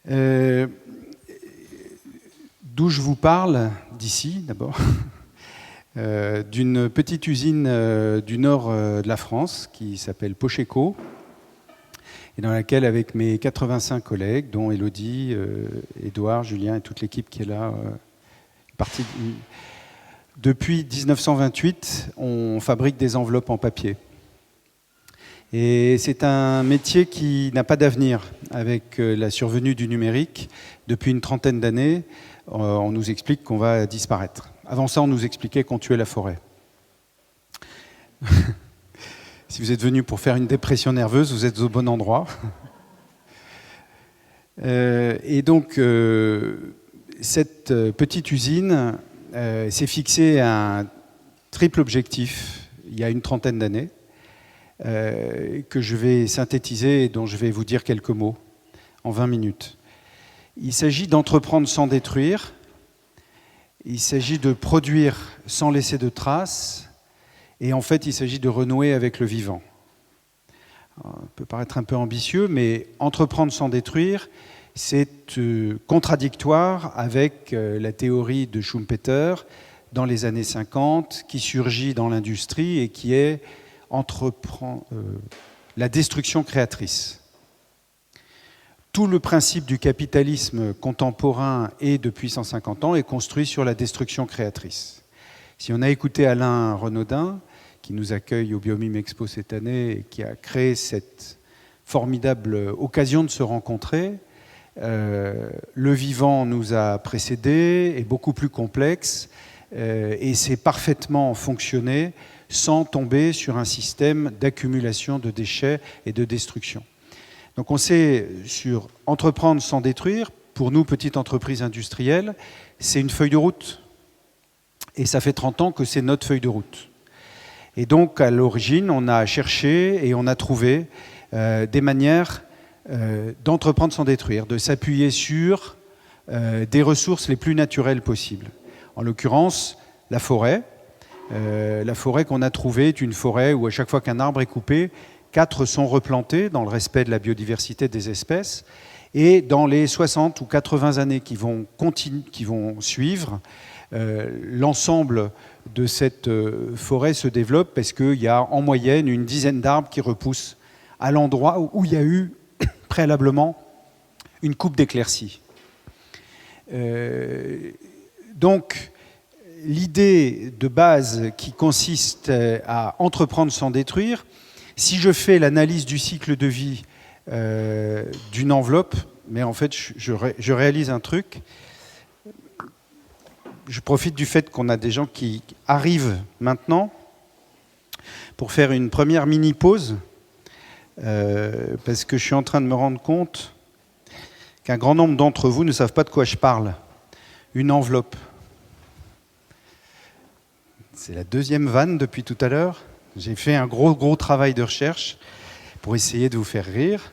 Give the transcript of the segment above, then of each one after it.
Euh, D'où je vous parle, d'ici d'abord, d'une petite usine du nord de la France qui s'appelle Pocheco, et dans laquelle, avec mes 85 collègues, dont Élodie, Édouard, Julien et toute l'équipe qui est là, depuis 1928, on fabrique des enveloppes en papier. Et c'est un métier qui n'a pas d'avenir avec la survenue du numérique. Depuis une trentaine d'années, on nous explique qu'on va disparaître. Avant ça, on nous expliquait qu'on tuait la forêt. Si vous êtes venu pour faire une dépression nerveuse, vous êtes au bon endroit. Et donc, cette petite usine s'est fixée un triple objectif il y a une trentaine d'années, que je vais synthétiser et dont je vais vous dire quelques mots en 20 minutes. Il s'agit d'entreprendre sans détruire, il s'agit de produire sans laisser de traces, et en fait il s'agit de renouer avec le vivant. Alors, ça peut paraître un peu ambitieux, mais entreprendre sans détruire, c'est contradictoire avec la théorie de Schumpeter dans les années 50, qui surgit dans l'industrie et qui est la destruction créatrice. Tout le principe du capitalisme contemporain et depuis 150 ans est construit sur la destruction créatrice. Si on a écouté Alain Renaudin, qui nous accueille au Biomime Expo cette année et qui a créé cette formidable occasion de se rencontrer, le vivant nous a précédés, est beaucoup plus complexe et c'est parfaitement fonctionné sans tomber sur un système d'accumulation de déchets et de destruction. Donc on sait, sur entreprendre sans détruire, pour nous, petite entreprise industrielle, c'est une feuille de route. Et ça fait 30 ans que c'est notre feuille de route. Et donc, à l'origine, on a cherché et on a trouvé des manières d'entreprendre sans détruire, de s'appuyer sur des ressources les plus naturelles possibles. En l'occurrence, la forêt. La forêt qu'on a trouvée est une forêt où à chaque fois qu'un arbre est coupé, 4 sont replantés dans le respect de la biodiversité des espèces. Et dans les 60 ou 80 années qui vont suivre, l'ensemble de cette forêt se développe parce qu'il y a en moyenne une dizaine d'arbres qui repoussent à l'endroit où il y a eu préalablement une coupe d'éclaircie. Donc, l'idée de base qui consiste à entreprendre sans détruire, si je fais l'analyse du cycle de vie d'une enveloppe, mais en fait je réalise un truc, je profite du fait qu'on a des gens qui arrivent maintenant pour faire une première mini-pause, parce que je suis en train de me rendre compte qu'un grand nombre d'entre vous ne savent pas de quoi je parle. Une enveloppe. C'est la deuxième vanne depuis tout à l'heure. J'ai fait un gros travail de recherche pour essayer de vous faire rire.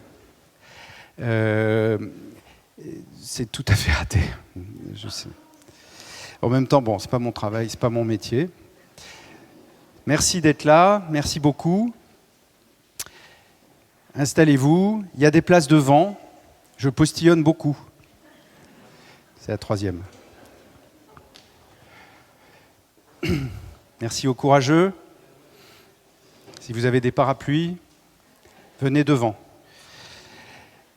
C'est tout à fait raté, je sais. En même temps, bon, c'est pas mon travail, c'est pas mon métier. Merci d'être là, merci beaucoup. Installez-vous, il y a des places devant, je postillonne beaucoup. C'est la troisième. Merci aux courageux. Si vous avez des parapluies, venez devant.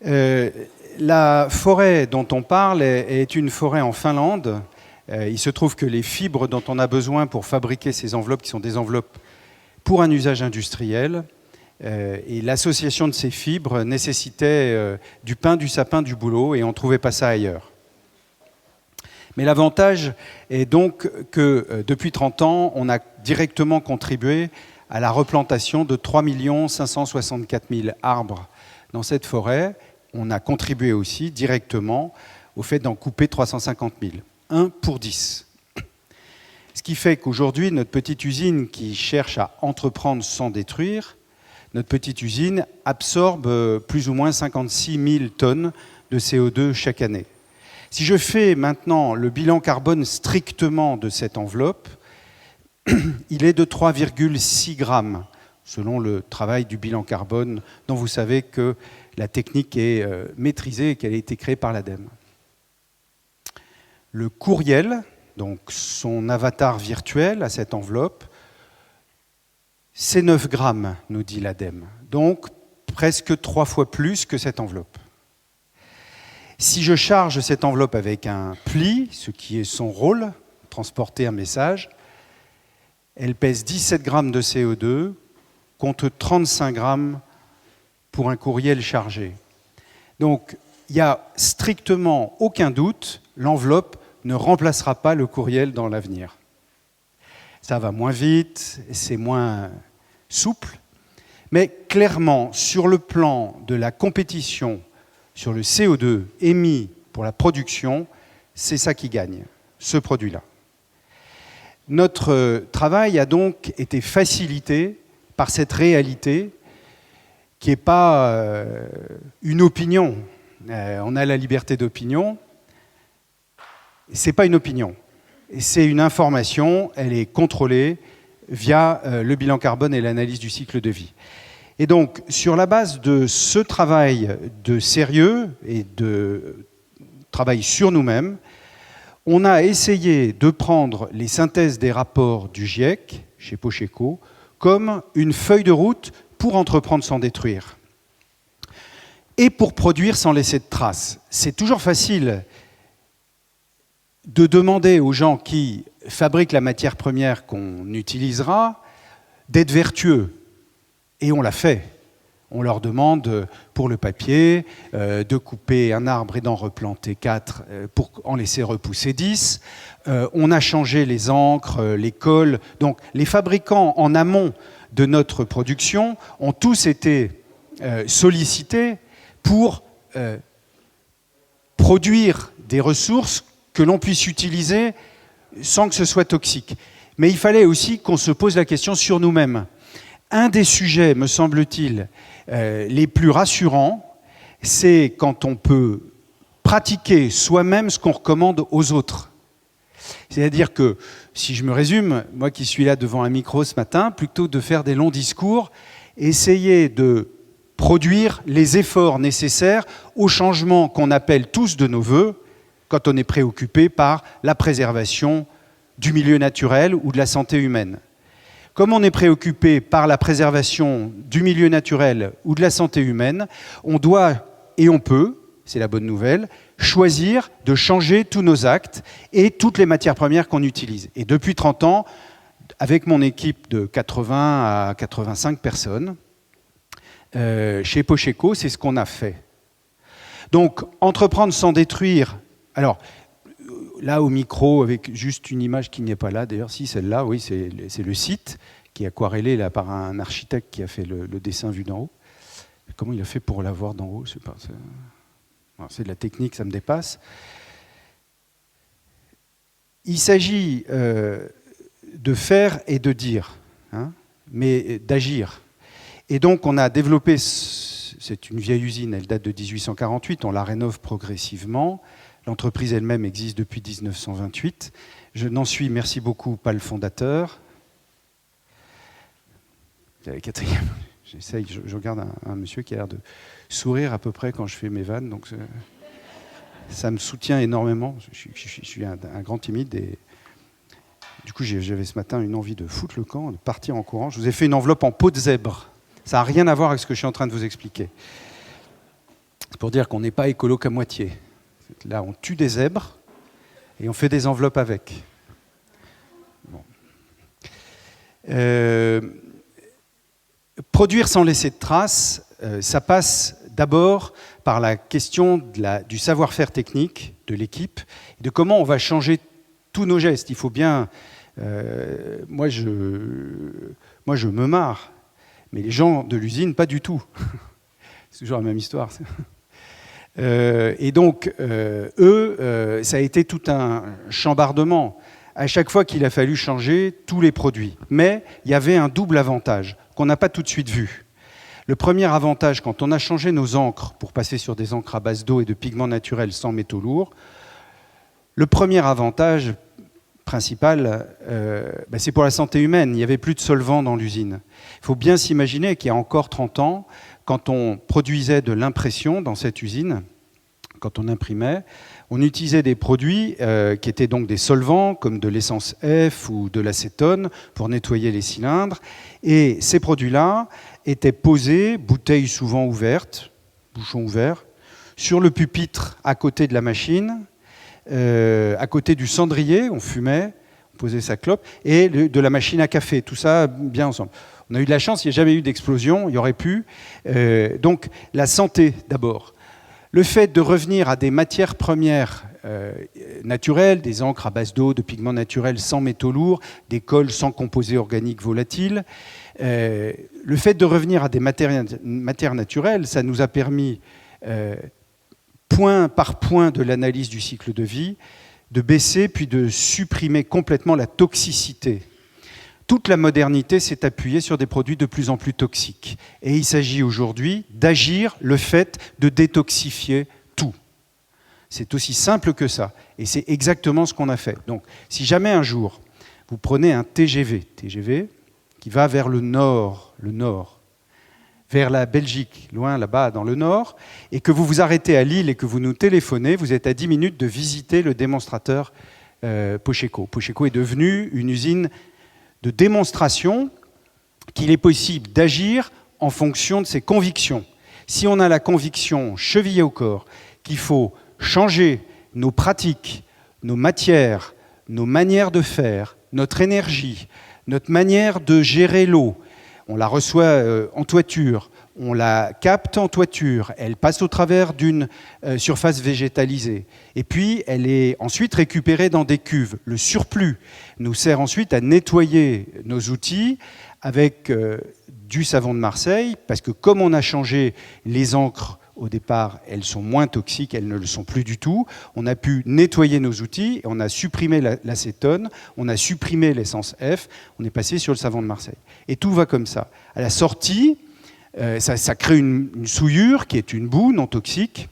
La forêt dont on parle est une forêt en Finlande. Il se trouve que les fibres dont on a besoin pour fabriquer ces enveloppes, qui sont des enveloppes pour un usage industriel, et l'association de ces fibres nécessitait du pin, du sapin, du bouleau, et on ne trouvait pas ça ailleurs. Mais l'avantage est donc que depuis 30 ans, on a directement contribué à la replantation de 3 564 000 arbres dans cette forêt. On a contribué aussi directement au fait d'en couper 350 000. 1 pour 10. Ce qui fait qu'aujourd'hui, notre petite usine qui cherche à entreprendre sans détruire, notre petite usine absorbe plus ou moins 56 000 tonnes de CO2 chaque année. Si je fais maintenant le bilan carbone strictement de cette enveloppe, il est de 3,6 grammes, selon le travail du bilan carbone, dont vous savez que la technique est maîtrisée et qu'elle a été créée par l'ADEME. Le courriel, donc son avatar virtuel à cette enveloppe, c'est 9 grammes, nous dit l'ADEME. Donc presque 3 fois plus que cette enveloppe. Si je charge cette enveloppe avec un pli, ce qui est son rôle, transporter un message, elle pèse 17 grammes de CO2 contre 35 grammes pour un courriel chargé. Donc, il n'y a strictement aucun doute, l'enveloppe ne remplacera pas le courriel dans l'avenir. Ça va moins vite, c'est moins souple, mais clairement, sur le plan de la compétition, sur le CO2 émis pour la production, c'est ça qui gagne, ce produit-là. Notre travail a donc été facilité par cette réalité qui n'est pas une opinion. On a la liberté d'opinion. Ce n'est pas une opinion. C'est une information, elle est contrôlée via le bilan carbone et l'analyse du cycle de vie. Et donc, sur la base de ce travail de sérieux et de travail sur nous-mêmes, on a essayé de prendre les synthèses des rapports du GIEC, chez Pocheco, comme une feuille de route pour entreprendre sans détruire et pour produire sans laisser de traces. C'est toujours facile de demander aux gens qui fabriquent la matière première qu'on utilisera d'être vertueux. Et on l'a fait. On leur demande, pour le papier, de couper un arbre et d'en replanter 4 pour en laisser repousser 10. On a changé les encres, les colles. Donc les fabricants en amont de notre production ont tous été sollicités pour produire des ressources que l'on puisse utiliser sans que ce soit toxique. Mais il fallait aussi qu'on se pose la question sur nous-mêmes. Un des sujets, me semble-t-il, les plus rassurants, c'est quand on peut pratiquer soi-même ce qu'on recommande aux autres. C'est-à-dire que, si je me résume, moi qui suis là devant un micro ce matin, plutôt que de faire des longs discours, essayer de produire les efforts nécessaires au changement qu'on appelle tous de nos voeux quand on est préoccupé par la préservation du milieu naturel ou de la santé humaine. Comme on est préoccupé par la préservation du milieu naturel ou de la santé humaine, on doit, et on peut, c'est la bonne nouvelle, choisir de changer tous nos actes et toutes les matières premières qu'on utilise. Et depuis 30 ans, avec mon équipe de 80 à 85 personnes, chez Pocheco, c'est ce qu'on a fait. Donc, entreprendre sans détruire. Alors, là, au micro, avec juste une image qui n'est pas là, d'ailleurs, si, celle-là, oui, c'est le site qui est aquarellé là, par un architecte qui a fait le dessin vu d'en haut. Comment il a fait pour la voir d'en haut? Je sais pas. C'est de la technique, ça me dépasse. Il s'agit de faire et de dire, hein, mais d'agir. Et donc, on a développé, c'est une vieille usine, elle date de 1848, on la rénove progressivement. L'entreprise elle-même existe depuis 1928. Je n'en suis, merci beaucoup, pas le fondateur. J'essaye, je regarde un monsieur qui a l'air de sourire à peu près quand je fais mes vannes, donc ça me soutient énormément. Je suis un grand timide et du coup j'avais ce matin une envie de foutre le camp, de partir en courant. Je vous ai fait une enveloppe en peau de zèbre. Ça n'a rien à voir avec ce que je suis en train de vous expliquer. C'est pour dire qu'on n'est pas écolo qu'à moitié. Là, on tue des zèbres et on fait des enveloppes avec. Bon. Produire sans laisser de traces, ça passe d'abord par la question du savoir-faire technique de l'équipe, de comment on va changer tous nos gestes. Il faut bien... moi, je me marre, mais les gens de l'usine, pas du tout. C'est toujours la même histoire. Et donc, ça a été tout un chambardement à chaque fois qu'il a fallu changer tous les produits. Mais il y avait un double avantage qu'on n'a pas tout de suite vu. Le premier avantage, quand on a changé nos encres pour passer sur des encres à base d'eau et de pigments naturels sans métaux lourds, le premier avantage principal, c'est pour la santé humaine. Il n'y avait plus de solvant dans l'usine. Il faut bien s'imaginer qu'il y a encore 30 ans, quand on produisait de l'impression dans cette usine, quand on imprimait, on utilisait des produits qui étaient donc des solvants, comme de l'essence F ou de l'acétone, pour nettoyer les cylindres. Et ces produits-là étaient posés, bouteilles souvent ouvertes, bouchon ouvert, sur le pupitre à côté de la machine, à côté du cendrier, on fumait, on posait sa clope, et de la machine à café, tout ça bien ensemble. On a eu de la chance, il n'y a jamais eu d'explosion, il y aurait pu. Donc la santé d'abord. Le fait de revenir à des matières premières naturelles, des encres à base d'eau, de pigments naturels sans métaux lourds, des cols sans composés organiques volatiles, le fait de revenir à des matières naturelles, ça nous a permis, point par point de l'analyse du cycle de vie, de baisser puis de supprimer complètement la toxicité. Toute la modernité s'est appuyée sur des produits de plus en plus toxiques. Et il s'agit aujourd'hui d'agir le fait de détoxifier tout. C'est aussi simple que ça. Et c'est exactement ce qu'on a fait. Donc, si jamais un jour, vous prenez un TGV qui va vers le nord, vers la Belgique, loin là-bas dans le nord, et que vous vous arrêtez à Lille et que vous nous téléphonez, vous êtes à 10 minutes de visiter le démonstrateur Pocheco. Pocheco est devenu une usine de démonstration qu'il est possible d'agir en fonction de ses convictions. Si on a la conviction chevillée au corps qu'il faut changer nos pratiques, nos matières, nos manières de faire, notre énergie, notre manière de gérer l'eau, on la reçoit en toiture, on la capte en toiture, elle passe au travers d'une surface végétalisée. Et puis, elle est ensuite récupérée dans des cuves. Le surplus nous sert ensuite à nettoyer nos outils avec du savon de Marseille, parce que comme on a changé les encres au départ, elles sont moins toxiques, elles ne le sont plus du tout. On a pu nettoyer nos outils, on a supprimé l'acétone, on a supprimé l'essence F, on est passé sur le savon de Marseille. Et tout va comme ça. À la sortie, ça crée une souillure qui est une boue non toxique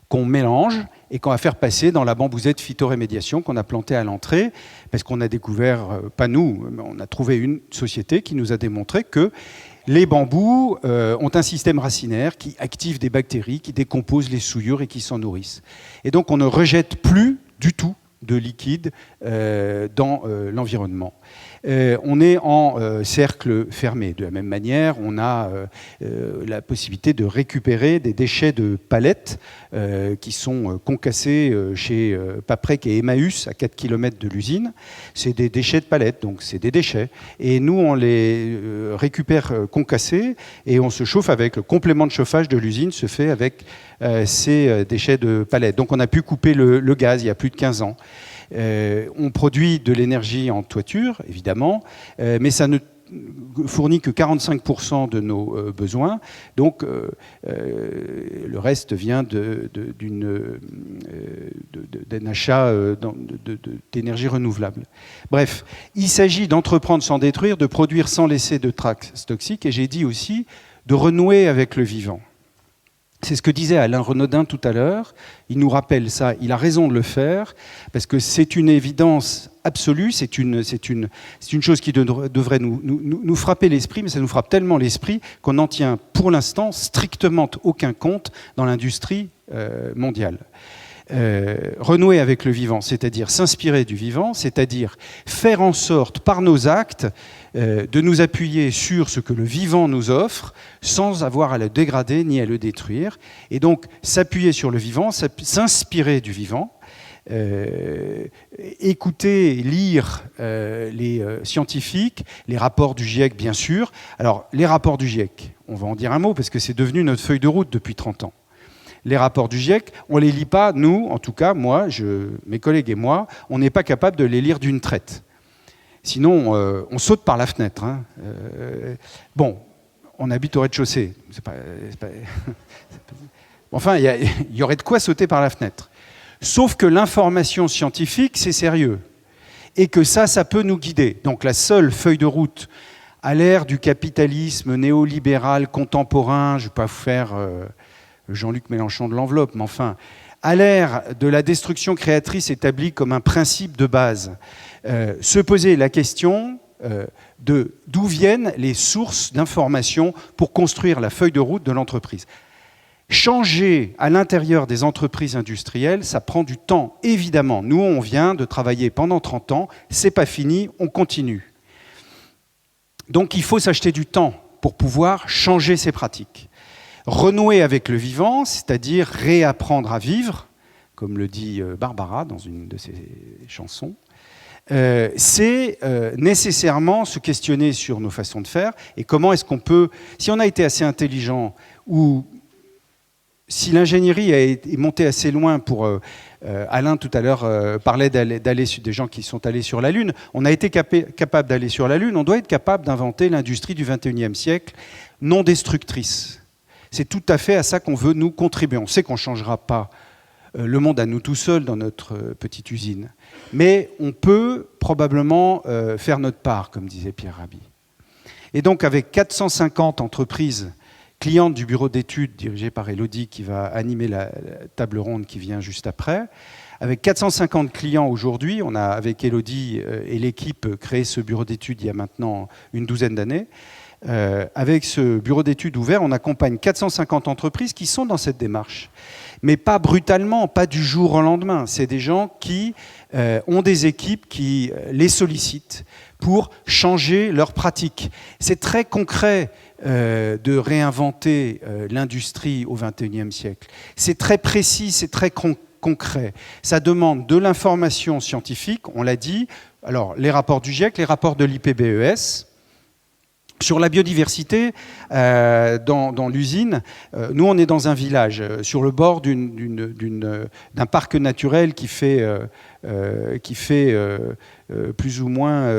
qu'on mélange et qu'on va faire passer dans la bambousette phytorémédiation qu'on a plantée à l'entrée, parce qu'on a découvert, pas nous, mais on a trouvé une société qui nous a démontré que les bambous ont un système racinaire qui active des bactéries, qui décomposent les souillures et qui s'en nourrissent. Et donc on ne rejette plus du tout de liquide dans l'environnement. On est en cercle fermé. De la même manière, on a la possibilité de récupérer des déchets de palettes qui sont concassés chez Paprec et Emmaüs, à 4 km de l'usine. C'est des déchets de palettes, donc c'est des déchets. Et nous, on les récupère concassés et on se chauffe avec le complément de chauffage de l'usine, se fait avec ces déchets de palettes. Donc on a pu couper le gaz il y a plus de 15 ans. On produit de l'énergie en toiture, évidemment, mais ça ne fournit que 45% de nos besoins. Donc, le reste vient d'un achat d'énergie renouvelable. Bref, il s'agit d'entreprendre sans détruire, de produire sans laisser de traces toxiques, et j'ai dit aussi de renouer avec le vivant. C'est ce que disait Alain Renaudin tout à l'heure. Il nous rappelle ça, il a raison de le faire, parce que c'est une évidence absolue, c'est une chose qui devrait nous frapper l'esprit, mais ça nous frappe tellement l'esprit qu'on n'en tient pour l'instant strictement aucun compte dans l'industrie mondiale. Renouer avec le vivant, c'est-à-dire s'inspirer du vivant, c'est-à-dire faire en sorte, par nos actes, de nous appuyer sur ce que le vivant nous offre, sans avoir à le dégrader ni à le détruire. Et donc, s'appuyer sur le vivant, s'inspirer du vivant, écouter, lire les scientifiques, les rapports du GIEC, bien sûr. Alors, les rapports du GIEC, on va en dire un mot, parce que c'est devenu notre feuille de route depuis 30 ans. Les rapports du GIEC, on ne les lit pas, nous, en tout cas, moi, mes collègues et moi, on n'est pas capable de les lire d'une traite. Sinon, on saute par la fenêtre. Hein. Bon, on habite au rez-de-chaussée. Enfin, il y aurait de quoi sauter par la fenêtre. Sauf que l'information scientifique, c'est sérieux. Et que ça peut nous guider. Donc la seule feuille de route à l'ère du capitalisme néolibéral contemporain, je ne vais pas vous faire Jean-Luc Mélenchon de l'enveloppe, mais enfin, à l'ère de la destruction créatrice établie comme un principe de base, se poser la question d'où viennent les sources d'informations pour construire la feuille de route de l'entreprise. Changer à l'intérieur des entreprises industrielles, ça prend du temps, évidemment. Nous, on vient de travailler pendant 30 ans, c'est pas fini, on continue. Donc il faut s'acheter du temps pour pouvoir changer ses pratiques. Renouer avec le vivant, c'est-à-dire réapprendre à vivre, comme le dit Barbara dans une de ses chansons, c'est nécessairement se questionner sur nos façons de faire et comment est-ce qu'on peut, si on a été assez intelligent ou si l'ingénierie est montée assez loin pour... Alain tout à l'heure parlait d'aller sur des gens qui sont allés sur la Lune. On a été capable d'aller sur la Lune, on doit être capable d'inventer l'industrie du XXIe siècle non destructrice. C'est tout à fait à ça qu'on veut nous contribuer. On sait qu'on ne changera pas le monde à nous tout seuls dans notre petite usine. Mais on peut probablement faire notre part, comme disait Pierre Rabhi. Et donc avec 450 entreprises cliente du bureau d'études dirigé par Élodie qui va animer la table ronde qui vient juste après. Avec 450 clients aujourd'hui, on a avec Élodie et l'équipe créé ce bureau d'études il y a maintenant une douzaine d'années. Avec ce bureau d'études ouvert, on accompagne 450 entreprises qui sont dans cette démarche. Mais pas brutalement, pas du jour au lendemain. C'est des gens qui ont des équipes qui les sollicitent pour changer leurs pratiques. C'est très concret de réinventer l'industrie au XXIe siècle. C'est très précis, c'est très concret. Ça demande de l'information scientifique, on l'a dit. Alors, les rapports du GIEC, les rapports de l'IPBES. Sur la biodiversité, dans l'usine, nous on est dans un village, sur le bord d'un parc naturel qui fait plus ou moins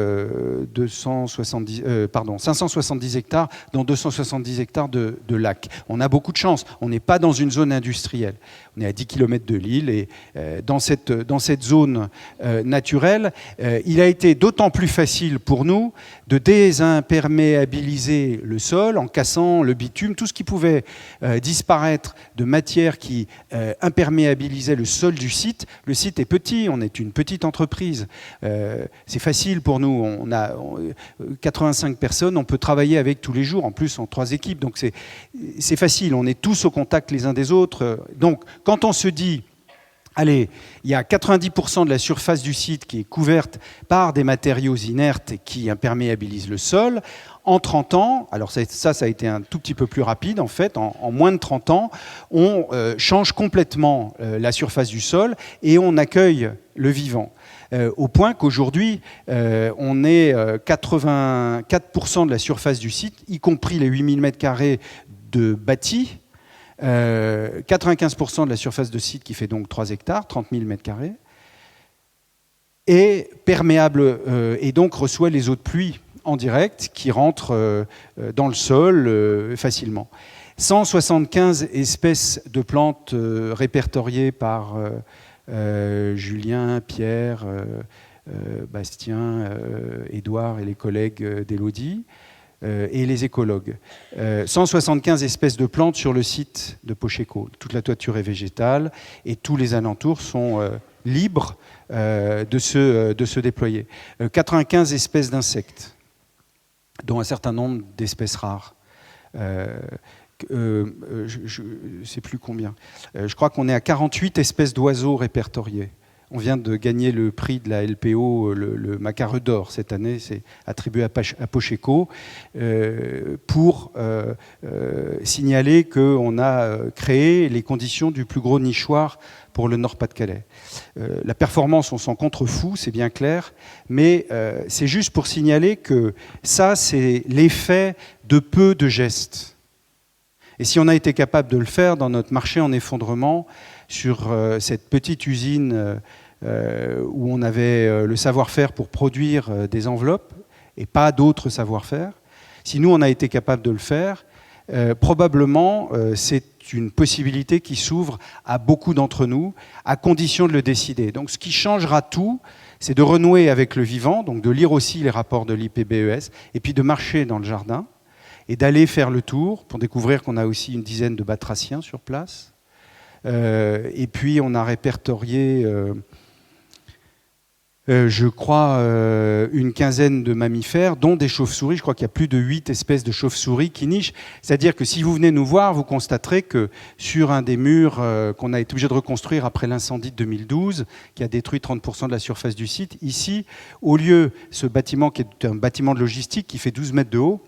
570 hectares, dont 270 hectares de lacs. On a beaucoup de chance, on n'est pas dans une zone industrielle. On est à 10 km de l'île et dans cette zone naturelle, il a été d'autant plus facile pour nous de désimperméabiliser le sol en cassant le bitume, tout ce qui pouvait disparaître de matière qui imperméabilisait le sol du site. Le site est petit, on est une petite entreprise. C'est facile pour nous, on a 85 personnes, on peut travailler avec tous les jours, en plus en 3 équipes, donc c'est facile, on est tous au contact les uns des autres. Donc quand on se dit, allez, il y a 90% de la surface du site qui est couverte par des matériaux inertes et qui imperméabilisent le sol, en 30 ans, alors ça a été un tout petit peu plus rapide en fait, en moins de 30 ans, on change complètement la surface du sol et on accueille le vivant. Au point qu'aujourd'hui, on est 84% de la surface du site, y compris les 8000 m² de bâti, 95% de la surface de site qui fait donc 3 hectares, 30 000 m², est perméable et donc reçoit les eaux de pluie en direct qui rentrent dans le sol facilement. 175 espèces de plantes répertoriées par Julien, Pierre, Bastien, Édouard et les collègues d'Élodie et les écologues. 175 espèces de plantes sur le site de Pocheco. Toute la toiture est végétale et tous les alentours sont libres de se déployer. 95 espèces d'insectes, dont un certain nombre d'espèces rares. Je ne sais plus combien. Je crois qu'on est à 48 espèces d'oiseaux répertoriés. On vient de gagner le prix de la LPO, le Macareux d'or cette année, c'est attribué à Pocheco, pour signaler qu'on a créé les conditions du plus gros nichoir pour le Nord-Pas-de-Calais. La performance, on s'en contrefout, c'est bien clair, mais c'est juste pour signaler que ça, c'est l'effet de peu de gestes. Et si on a été capable de le faire dans notre marché en effondrement, sur cette petite usine où on avait le savoir-faire pour produire des enveloppes et pas d'autres savoir-faire, si nous on a été capable de le faire, probablement c'est une possibilité qui s'ouvre à beaucoup d'entre nous, à condition de le décider. Donc ce qui changera tout, c'est de renouer avec le vivant, donc de lire aussi les rapports de l'IPBES, et puis de marcher dans le jardin, et d'aller faire le tour pour découvrir qu'on a aussi une dizaine de batraciens sur place, Et puis on a répertorié, je crois, une quinzaine de mammifères, dont des chauves-souris. Je crois qu'il y a plus de 8 espèces de chauves-souris qui nichent. C'est-à-dire que si vous venez nous voir, vous constaterez que sur un des murs qu'on a été obligé de reconstruire après l'incendie de 2012, qui a détruit 30% de la surface du site, ici, au lieu, ce bâtiment qui est un bâtiment de logistique qui fait 12 mètres de haut,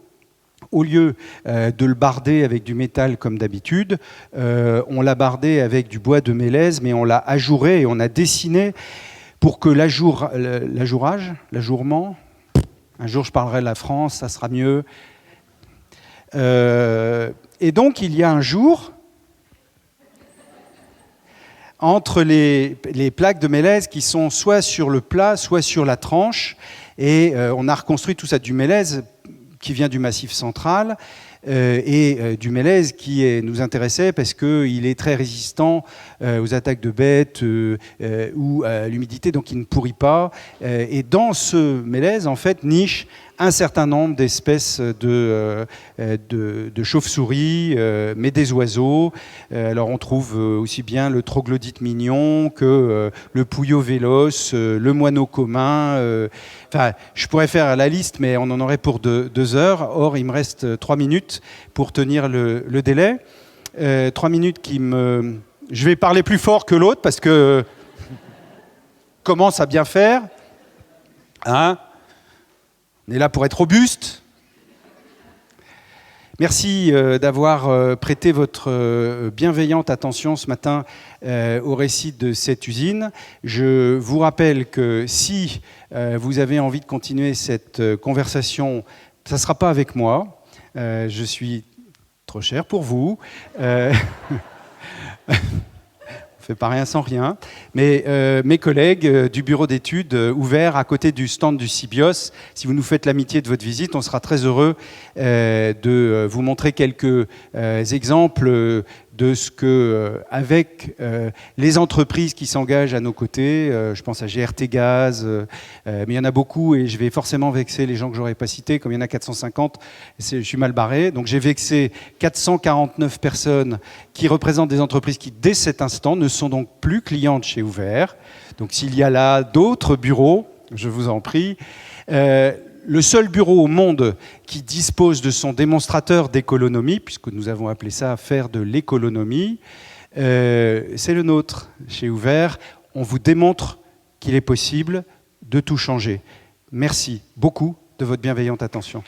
au lieu de le barder avec du métal comme d'habitude, on l'a bardé avec du bois de mélèze, mais on l'a ajouré et on a dessiné pour que l'ajourement, un jour je parlerai de la France, ça sera mieux. Et donc il y a un jour, entre les plaques de mélèze qui sont soit sur le plat, soit sur la tranche, et on a reconstruit tout ça du mélèze qui vient du Massif central, et du mélèze qui nous intéressait parce qu'il est très résistant aux attaques de bêtes ou à l'humidité, donc il ne pourrit pas. Et dans ce mélèze, en fait, niche un certain nombre d'espèces de chauves-souris, mais des oiseaux. Alors on trouve aussi bien le troglodyte mignon que le pouillot véloce, le moineau commun. Enfin, je pourrais faire la liste, mais on en aurait pour 2 heures. Or, il me reste 3 minutes pour tenir le délai. 3 minutes qui me... Je vais parler plus fort que l'autre parce que commence à bien faire. Hein ? On est là pour être robuste. Merci d'avoir prêté votre bienveillante attention ce matin au récit de cette usine. Je vous rappelle que si vous avez envie de continuer cette conversation, ça ne sera pas avec moi. Je suis trop cher pour vous. On ne fait pas rien sans rien, mais mes collègues du bureau d'études ouvert à côté du stand du CIBIOS, si vous nous faites l'amitié de votre visite, on sera très heureux de vous montrer quelques exemples de ce que, avec les entreprises qui s'engagent à nos côtés, je pense à GRT Gaz, mais il y en a beaucoup et je vais forcément vexer les gens que je n'aurais pas cités, comme il y en a 450, je suis mal barré. Donc j'ai vexé 449 personnes qui représentent des entreprises qui, dès cet instant, ne sont donc plus clientes chez Ouvert. Donc s'il y a là d'autres bureaux, je vous en prie. Le seul bureau au monde qui dispose de son démonstrateur d'économie, puisque nous avons appelé ça faire de l'économie, c'est le nôtre chez Ouvert. On vous démontre qu'il est possible de tout changer. Merci beaucoup de votre bienveillante attention.